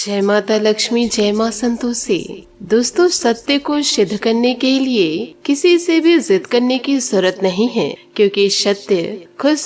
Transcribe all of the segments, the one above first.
जय माता लक्ष्मी, जय माँ संतोषी। दोस्तों, सत्य को सिद्ध करने के लिए किसी से भी जिद करने की जरूरत नहीं है, क्योंकि सत्य खुद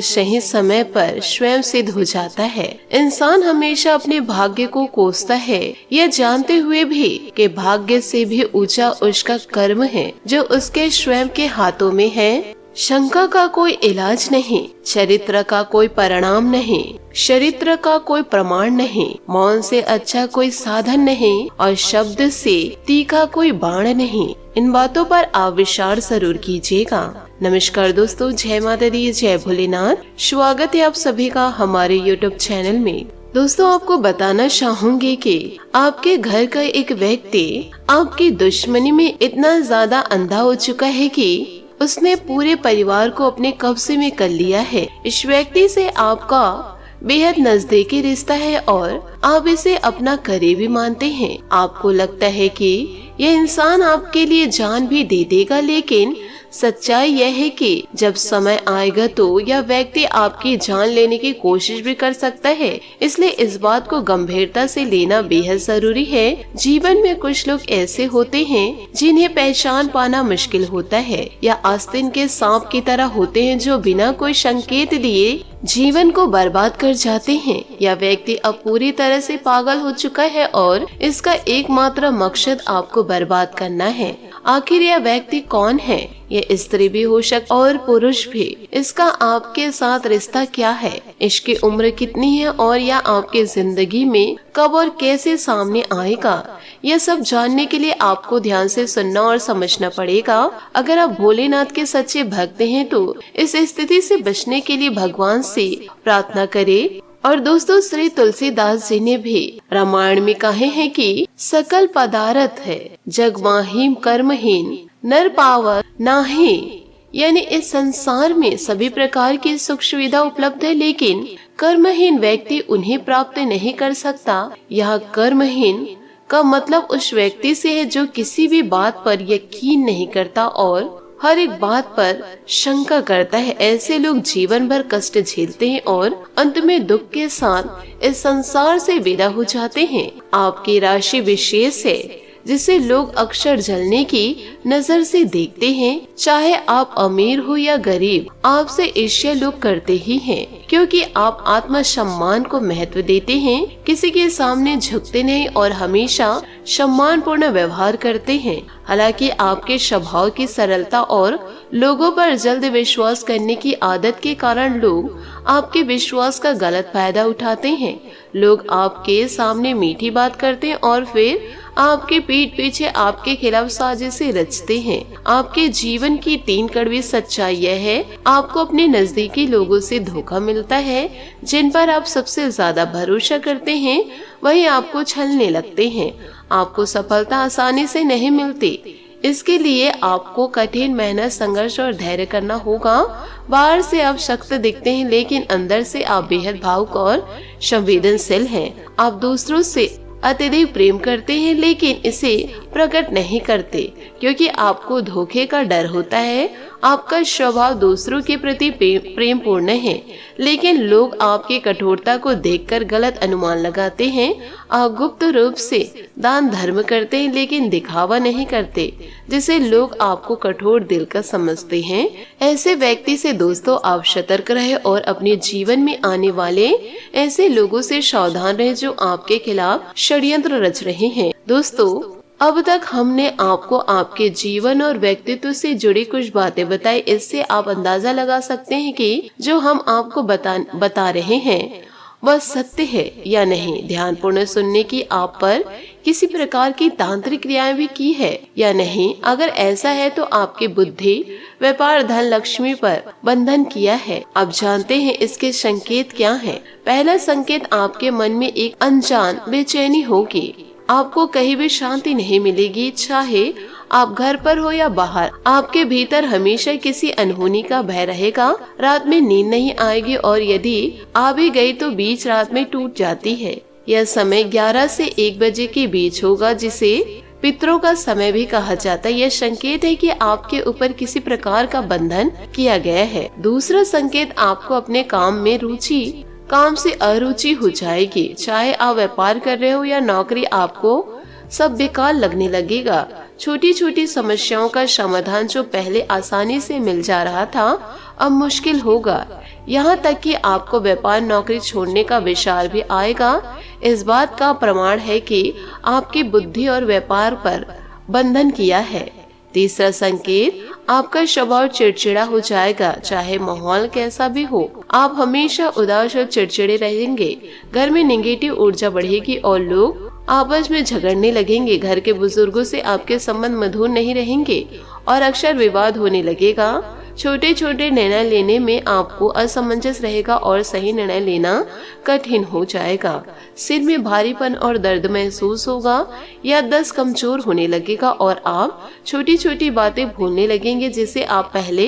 सही समय पर स्वयं सिद्ध हो जाता है। इंसान हमेशा अपने भाग्य को कोसता है, यह जानते हुए भी कि भाग्य से भी ऊंचा उसका कर्म है जो उसके स्वयं के हाथों में है। शंका का कोई इलाज नहीं, चरित्र का कोई परिणाम नहीं, चरित्र का कोई प्रमाण नहीं, मौन से अच्छा कोई साधन नहीं और शब्द से तीखा कोई बाण नहीं। इन बातों पर आप विचार जरूर कीजिएगा। नमस्कार दोस्तों, जय माता दी, जय भोलेनाथ। स्वागत है आप सभी का हमारे YouTube चैनल में। दोस्तों, आपको बताना चाहूंगी कि आपके घर का एक व्यक्ति आपकी दुश्मनी में इतना ज्यादा अंधा हो चुका है कि उसने पूरे परिवार को अपने कब्जे में कर लिया है। इस व्यक्ति से आपका बेहद नजदीकी रिश्ता है और आप इसे अपना करीबी मानते हैं। आपको लगता है कि यह इंसान आपके लिए जान भी दे देगा, लेकिन सच्चाई यह है कि जब समय आएगा तो यह व्यक्ति आपकी जान लेने की कोशिश भी कर सकता है। इसलिए इस बात को गंभीरता से लेना बेहद जरूरी है। जीवन में कुछ लोग ऐसे होते हैं जिन्हें पहचान पाना मुश्किल होता है, या आस्तीन के सांप की तरह होते हैं जो बिना कोई संकेत दिए जीवन को बर्बाद कर जाते हैं। यह व्यक्ति अब पूरी तरह से पागल हो चुका है और इसका एकमात्र मकसद आपको बर्बाद करना है। आखिर यह व्यक्ति कौन है? यह स्त्री भी हो सकता और पुरुष भी। इसका आपके साथ रिश्ता क्या है? इसकी उम्र कितनी है और यह आपके जिंदगी में कब और कैसे सामने आएगा? यह सब जानने के लिए आपको ध्यान से सुनना और समझना पड़ेगा। अगर आप भोलेनाथ के सच्चे भक्त हैं तो इस स्थिति से बचने के लिए भगवान से प्रार्थना करें। और दोस्तों, श्री तुलसीदास जी ने भी रामायण में कहे हैं कि सकल पदार्थ है जगमाहीन कर्महीन नर पावर नाही। यानी इस संसार में सभी प्रकार की सुख सुविधा उपलब्ध है, लेकिन कर्महीन व्यक्ति उन्हें प्राप्त नहीं कर सकता। यह कर्महीन का मतलब उस व्यक्ति से है जो किसी भी बात पर यकीन नहीं करता और हर एक बात पर शंका करता है। ऐसे लोग जीवन भर कष्ट झेलते हैं और अंत में दुख के साथ इस संसार से विदा हो जाते हैं। आपकी राशि विशेष है जिसे लोग अक्सर जलने की नजर से देखते हैं। चाहे आप अमीर हो या गरीब, आपसे ईर्ष्या लोग करते ही हैं, क्योंकि आप आत्मसम्मान को महत्व देते हैं, किसी के सामने झुकते नहीं और हमेशा सम्मानपूर्ण व्यवहार करते हैं। हालांकि आपके स्वभाव की सरलता और लोगों पर जल्द विश्वास करने की आदत के कारण लोग आपके विश्वास का गलत फायदा उठाते हैं। लोग आपके सामने मीठी बात करते हैं और फिर आपके पीठ पीछे आपके खिलाफ साजिशें रचते हैं। आपके जीवन की 3 कड़वी सच्चाई यह है, आपको अपने नजदीकी लोगों से धोखा मिलता है। जिन पर आप सबसे ज्यादा भरोसा करते हैं वही आपको छलने लगते हैं। आपको सफलता आसानी से नहीं मिलती, इसके लिए आपको कठिन मेहनत, संघर्ष और धैर्य करना होगा। बाहर से आप सख्त दिखते हैं, लेकिन अंदर से आप बेहद भावुक और संवेदनशील हैं। आप दूसरों से अत्यधिक प्रेम करते हैं, लेकिन इसे प्रकट नहीं करते क्योंकि आपको धोखे का डर होता है। आपका स्वभाव दूसरों के प्रति प्रेम पूर्ण है, लेकिन लोग आपकी कठोरता को देखकर गलत अनुमान लगाते हैं। आप गुप्त रूप से दान धर्म करते हैं, लेकिन दिखावा नहीं करते, जिसे लोग आपको कठोर दिल का समझते हैं। ऐसे व्यक्ति से दोस्तों आप सतर्क रहे और अपने जीवन में आने वाले ऐसे लोगों से सावधान रहे जो आपके खिलाफ षड्यंत्र रच रहे हैं। दोस्तों, अब तक हमने आपको आपके जीवन और व्यक्तित्व से जुड़ी कुछ बातें बताई। इससे आप अंदाजा लगा सकते हैं कि जो हम आपको बता रहे हैं वह सत्य है या नहीं। ध्यानपूर्ण सुनने की आप पर किसी प्रकार की तांत्रिक क्रियाएं भी की है या नहीं। अगर ऐसा है तो आपकी बुद्धि, व्यापार, धन, लक्ष्मी पर बंधन किया है। आप जानते हैं इसके संकेत क्या हैं? पहला संकेत, आपके मन में एक अनजान बेचैनी होगी। आपको कहीं भी शांति नहीं मिलेगी, चाहे आप घर पर हो या बाहर। आपके भीतर हमेशा किसी अनहोनी का भय रहेगा। रात में नींद नहीं आएगी और यदि आ भी गई तो बीच रात में टूट जाती है। यह समय 11 से 1 बजे के बीच होगा, जिसे पितरों का समय भी कहा जाता है। यह संकेत है कि आपके ऊपर किसी प्रकार का बंधन किया गया है। दूसरा संकेत, आपको अपने काम में रुचि काम से अरुचि हो जाएगी। चाहे आप व्यापार कर रहे हो या नौकरी, आपको सब बेकार लगने लगेगा। छोटी छोटी समस्याओं का समाधान जो पहले आसानी से मिल जा रहा था, अब मुश्किल होगा। यहाँ तक कि आपको व्यापार नौकरी छोड़ने का विचार भी आएगा। इस बात का प्रमाण है कि आपकी बुद्धि और व्यापार पर बंधन किया है। तीसरा संकेत, आपका स्वभाव चिड़चिड़ा हो जाएगा। चाहे माहौल कैसा भी हो, आप हमेशा उदास और चिड़चिड़े रहेंगे। घर में नेगेटिव ऊर्जा बढ़ेगी और लोग आपस में झगड़ने लगेंगे। घर के बुजुर्गों से आपके संबंध मधुर नहीं रहेंगे और अक्सर विवाद होने लगेगा। छोटे छोटे निर्णय लेने में आपको असमंजस रहेगा और सही निर्णय लेना कठिन हो जाएगा। सिर में भारीपन और दर्द महसूस होगा, याददाश्त कमजोर होने लगेगा और आप छोटी छोटी बातें भूलने लगेंगे। जिसे आप पहले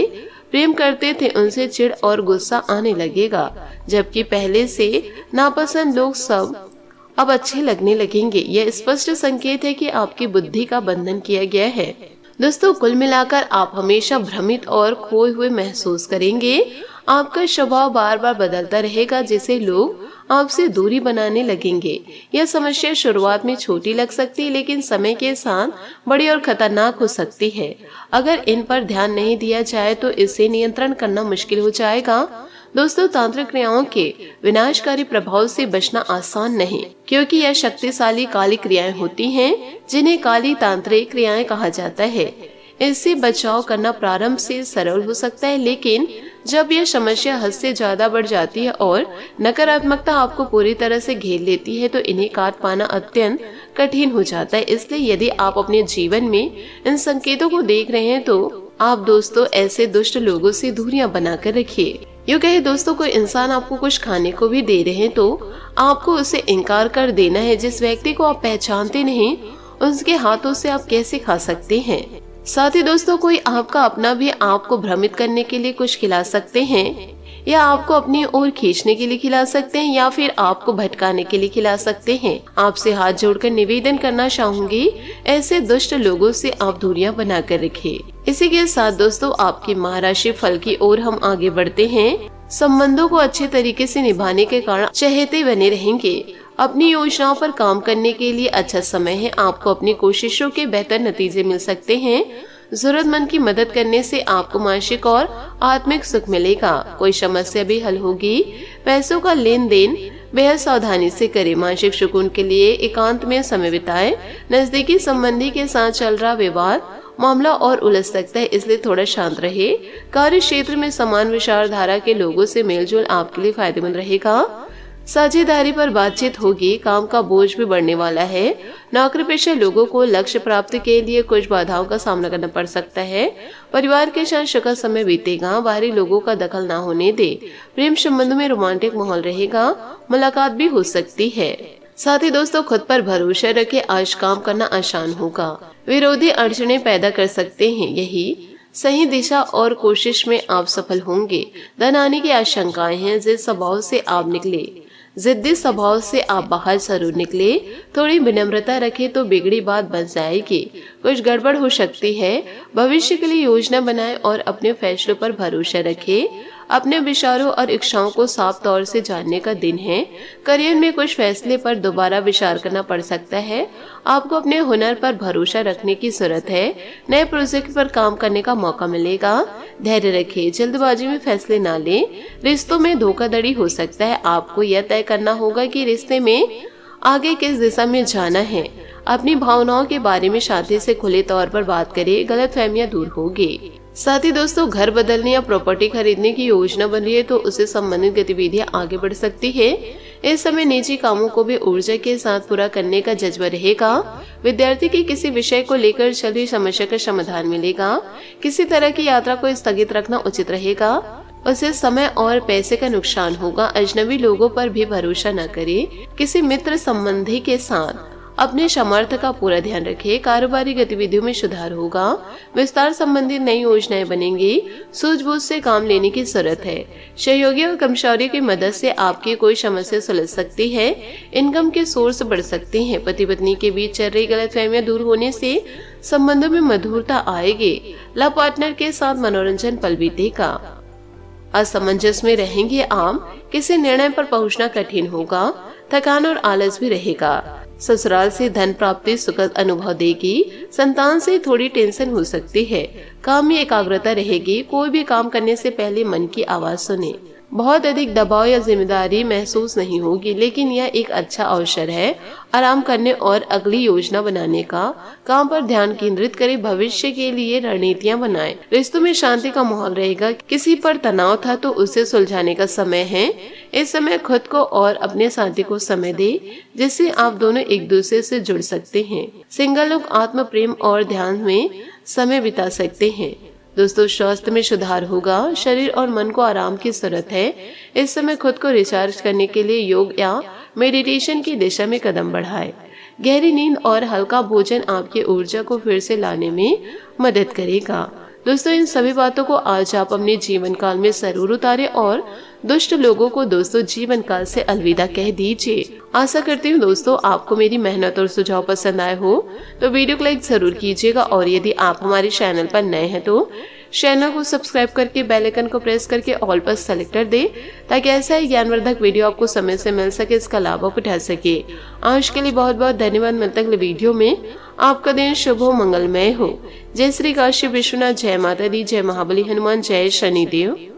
प्रेम करते थे, उनसे चिढ़ और गुस्सा आने लगेगा, जबकि पहले से नापसंद लोग सब अब अच्छे लगने लगेंगे। यह स्पष्ट संकेत है कि आपकी बुद्धि का बंधन किया गया है। दोस्तों, कुल मिलाकर आप हमेशा भ्रमित और खोए हुए महसूस करेंगे। आपका स्वभाव बार बार बदलता रहेगा, जिससे लोग आपसे दूरी बनाने लगेंगे। यह समस्या शुरुआत में छोटी लग सकती है, लेकिन समय के साथ बड़ी और खतरनाक हो सकती है। अगर इन पर ध्यान नहीं दिया जाए तो इसे नियंत्रण करना मुश्किल हो जाएगा। दोस्तों, तांत्रिक क्रियाओं के विनाशकारी प्रभाव से बचना आसान नहीं, क्योंकि यह शक्तिशाली काली क्रियाएं होती हैं, जिन्हें काली तांत्रिक क्रियाएं कहा जाता है। इससे बचाव करना प्रारंभ से सरल हो सकता है, लेकिन जब यह समस्या हद से ज्यादा बढ़ जाती है और नकारात्मकता आपको पूरी तरह से घेर लेती है, तो इन्हें काट पाना अत्यंत कठिन हो जाता है। इसलिए यदि आप अपने जीवन में इन संकेतों को देख रहे हैं, तो आप दोस्तों ऐसे दुष्ट लोगों से दूरियां बनाकर रखिए। यूँ कहे दोस्तों, कोई इंसान आपको कुछ खाने को भी दे रहे हैं तो आपको उसे इनकार कर देना है। जिस व्यक्ति को आप पहचानते नहीं, उसके हाथों से आप कैसे खा सकते हैं। साथ ही दोस्तों, कोई आपका अपना भी आपको भ्रमित करने के लिए कुछ खिला सकते हैं, या आपको अपनी ओर खींचने के लिए खिला सकते हैं, या फिर आपको भटकाने के लिए खिला सकते हैं। आपसे हाथ जोड़कर निवेदन करना चाहूंगी, ऐसे दुष्ट लोगों से आप दूरियां बनाकर रखें। इसी के साथ दोस्तों, आपकी महाराशि फल की ओर हम आगे बढ़ते हैं। संबंधों को अच्छे तरीके से निभाने के कारण चहेते बने रहेंगे। अपनी योजनाओं पर काम करने के लिए अच्छा समय है। आपको अपनी कोशिशों के बेहतर नतीजे मिल सकते हैं। जरूरतमंद की मदद करने से आपको मानसिक और आत्मिक सुख मिलेगा। कोई समस्या भी हल होगी। पैसों का लेन देन बेहद सावधानी से करें। मानसिक सुकून के लिए एकांत में समय बिताएं। नजदीकी संबंधी के साथ चल रहा विवाद मामला और उलझ सकता है, इसलिए थोड़ा शांत रहे। कार्य क्षेत्र में समान विचारधारा के लोगों से मेलजोल आपके लिए फायदेमंद रहेगा। साझेदारी पर बातचीत होगी। काम का बोझ भी बढ़ने वाला है। नौकरी पेशा लोगों को लक्ष्य प्राप्ति के लिए कुछ बाधाओं का सामना करना पड़ सकता है। परिवार के साथ सुखद समय बीतेगा। बाहरी लोगों का दखल ना होने दे। प्रेम संबंधों में रोमांटिक माहौल रहेगा। मुलाकात भी हो सकती है। साथ ही दोस्तों, खुद पर भरोसा रखें। आज काम करना आसान होगा। विरोधी अड़चने पैदा कर सकते हैं। यही सही दिशा और कोशिश में आप सफल होंगे। धन आने की आशंकाएं हैं। जिद्दी स्वभाव से आप बाहर जरूर निकले। थोड़ी विनम्रता रखें तो बिगड़ी बात बन जाएगी। कुछ गड़बड़ हो सकती है। भविष्य के लिए योजना बनाएं और अपने फैसलों पर भरोसा रखें। अपने विचारों और इच्छाओं को साफ तौर से जानने का दिन है। करियर में कुछ फैसले पर दोबारा विचार करना पड़ सकता है। आपको अपने हुनर पर भरोसा रखने की जरूरत है। नए प्रोजेक्ट पर काम करने का मौका मिलेगा। धैर्य रखें। जल्दबाजी में फैसले ना लें। रिश्तों में धोखाधड़ी हो सकता है। आपको यह तय करना होगा कि रिश्ते में आगे किस दिशा में जाना है। अपनी भावनाओं के बारे में साथी से खुले तौर पर बात करें। गलतफहमियां दूर होगी। साथ ही दोस्तों, घर बदलने या प्रॉपर्टी खरीदने की योजना बन रही है तो उससे संबंधित गतिविधियां आगे बढ़ सकती है। इस समय निजी कामों को भी ऊर्जा के साथ पूरा करने का जज्बा रहेगा। विद्यार्थी की किसी विषय को लेकर चल रही समस्या का समाधान मिलेगा। किसी तरह की यात्रा को स्थगित रखना उचित रहेगा। उससे समय और पैसे का नुकसान होगा। अजनबी लोगों पर भी भरोसा न करें। किसी मित्र संबंधी के साथ अपने सामर्थ्य का पूरा ध्यान रखें। कारोबारी गतिविधियों में सुधार होगा। विस्तार संबंधी नई योजनाएं बनेंगी। सूझबूझ से काम लेने की जरूरत है। सहयोगियों और कर्मचारियों की मदद से आपकी कोई समस्या सुलझ सकती है। इनकम के सोर्स बढ़ सकते हैं। पति पत्नी के बीच चल रही गलतफहमियां दूर होने से संबंधों में मधुरता आएगी। लव पार्टनर के साथ मनोरंजन पल बीतेगा। असमंजस में रहेंगे आप, किसी निर्णय पर पहुंचना कठिन होगा, थकान और आलस भी रहेगा। ससुराल से धन प्राप्ति सुखद अनुभव देगी। संतान से थोड़ी टेंशन हो सकती है। काम में एकाग्रता रहेगी। कोई भी काम करने से पहले मन की आवाज सुने। बहुत अधिक दबाव या जिम्मेदारी महसूस नहीं होगी, लेकिन यह एक अच्छा अवसर है आराम करने और अगली योजना बनाने का। काम पर ध्यान केंद्रित करें, भविष्य के लिए रणनीतियां बनाएं। रिश्तों में शांति का माहौल रहेगा। किसी पर तनाव था तो उसे सुलझाने का समय है। इस समय खुद को और अपने साथी को समय दे, जिससे आप दोनों एक दूसरे से जुड़ सकते हैं। सिंगल लोग आत्म प्रेम और ध्यान में समय बिता सकते हैं। दोस्तों, स्वास्थ्य में सुधार होगा। शरीर और मन को आराम की जरूरत है। इस समय खुद को रिचार्ज करने के लिए योग या मेडिटेशन की दिशा में कदम बढ़ाएं। गहरी नींद और हल्का भोजन आपकी ऊर्जा को फिर से लाने में मदद करेगा। दोस्तों, इन सभी बातों को आज आप अपने जीवन काल में जरूर उतारें और दुष्ट लोगों को दोस्तों जीवन काल से अलविदा कह दीजिए। आशा करती हूँ दोस्तों आपको मेरी मेहनत और सुझाव पसंद आए हो तो वीडियो को लाइक जरूर कीजिएगा, और यदि आप हमारे चैनल पर नए हैं तो चैनल को सब्सक्राइब करके बेल आइकन को प्रेस करके ऑल पर सेलेक्ट कर दे, ताकि ऐसा ही ज्ञानवर्धक वीडियो आपको समय से मिल सके, इसका लाभ आप उठा सके। आज के लिए बहुत बहुत धन्यवाद। मिलते हैं अगले वीडियो में। आपका दिन शुभ हो, मंगलमय हो। जय श्री काशी विश्वनाथ, जय माता दी, जय महाबली हनुमान, जय शनिदेव।